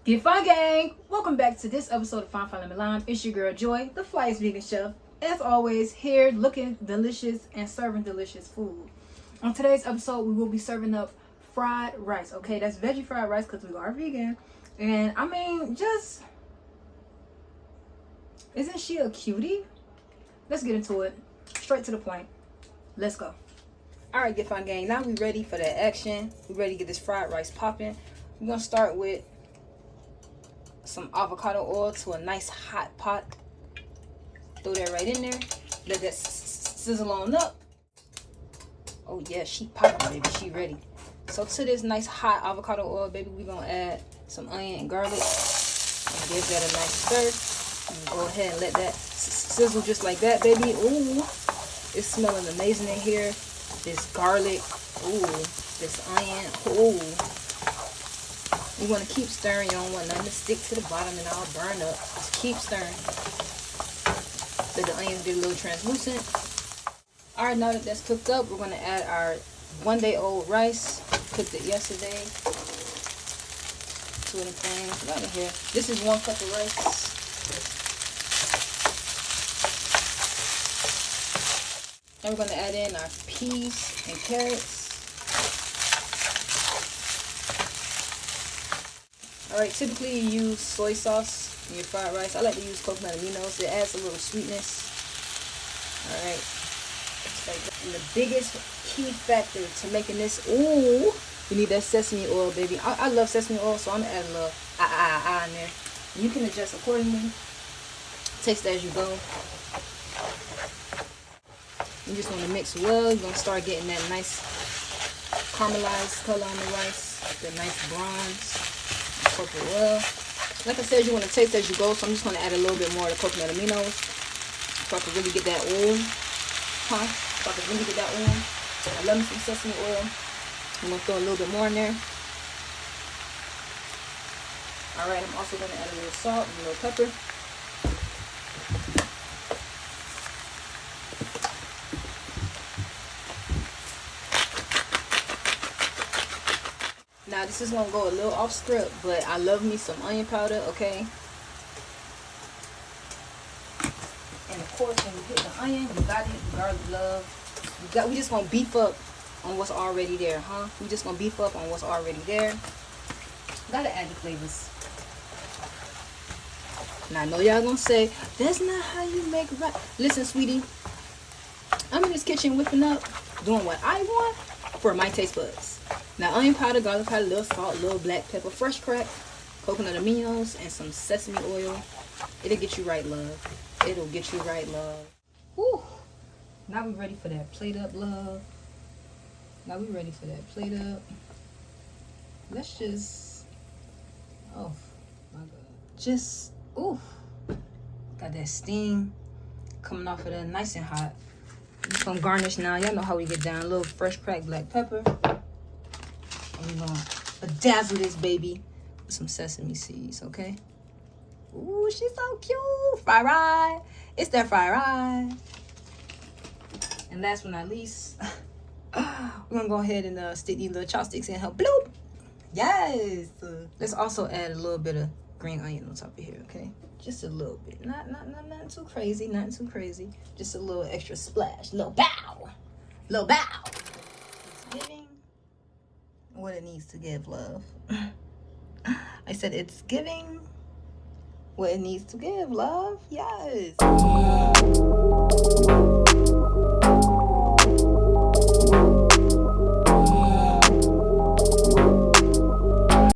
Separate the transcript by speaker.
Speaker 1: Get fun, gang! Welcome back to this episode of Fine Fine Milan. It's your girl Joy, the flyest vegan chef. As always, here looking delicious and serving delicious food. On today's episode, we will be serving up fried rice. Okay, that's veggie fried rice because we are vegan. And I mean, just isn't she a cutie? Let's get into it. Straight to the point. Let's go. Alright, Get Fun gang. Now we ready for the action. We ready to get this fried rice popping. We're gonna start with some avocado oil to a nice hot pot. Throw that right in there. Let that sizzle on up. Oh yeah, she popping, baby. She ready. So to this nice hot avocado oil, baby, we're gonna add some onion and garlic and give that a nice stir. And go ahead and let that sizzle just like that, baby. Ooh, it's smelling amazing in here. This garlic, ooh, this onion, ooh. You want to keep stirring. You don't want nothing to stick to the bottom and all burn up. Just keep stirring. Let the onions get a little translucent. Alright, now that that's cooked up, we're going to add our 1 day old rice. Cooked it yesterday. To the pan right in here. This is 1 cup of rice. And we're going to add in our peas and carrots. Alright, typically you use soy sauce in your fried rice. I like to use coconut aminos. It adds a little sweetness. Alright. And the biggest key factor to making this, ooh, you need that sesame oil, baby. I love sesame oil, so I'm going to add a little in there. You can adjust accordingly. Taste as you go. You just want to mix well. You're going to start getting that nice caramelized color on the rice. The nice bronze. Cook it well. Like I said, you want to taste as you go, so I'm just going to add a little bit more of the coconut aminos so I can really get that oil. So I can really get that oil. I love me some sesame oil. I'm going to throw a little bit more in there. Alright, I'm also going to add a little salt and a little pepper. Now this is gonna go a little off script, but I love me some onion powder, okay? And of course, when you hit the onion, you gotta hit the garlic love. We just gonna beef up on what's already there, huh? We just gonna beef up on what's already there. Gotta add the flavors. Now I know y'all gonna say, that's not how you make rice. Listen, sweetie, I'm in this kitchen whipping up, doing what I want for my taste buds. Now, onion powder, garlic powder, little salt, little black pepper, fresh crack, coconut aminos, and some sesame oil. It'll get you right, love. It'll get you right, love. Whew. Now we ready for that plate up, love. Now we ready for that plate up. Let's just, oh my God. Just, ooh. Got that steam coming off of that nice and hot. Just gonna garnish now. Y'all know how we get down. A little fresh cracked black pepper. And we're gonna bedazzle this baby with some sesame seeds, okay? Ooh, she's so cute. Fried rice. It's that fried rice. And last but not least, we're gonna go ahead and stick these little chopsticks in her. Bloop! Yes! Let's also add a little bit of green onion on top of here, okay? Just a little bit. Nothing too crazy. Nothing too crazy. Just a little extra splash. Little bow. Little bow. It's giving what it needs to give, love. I said it's giving what it needs to give, love. Yes.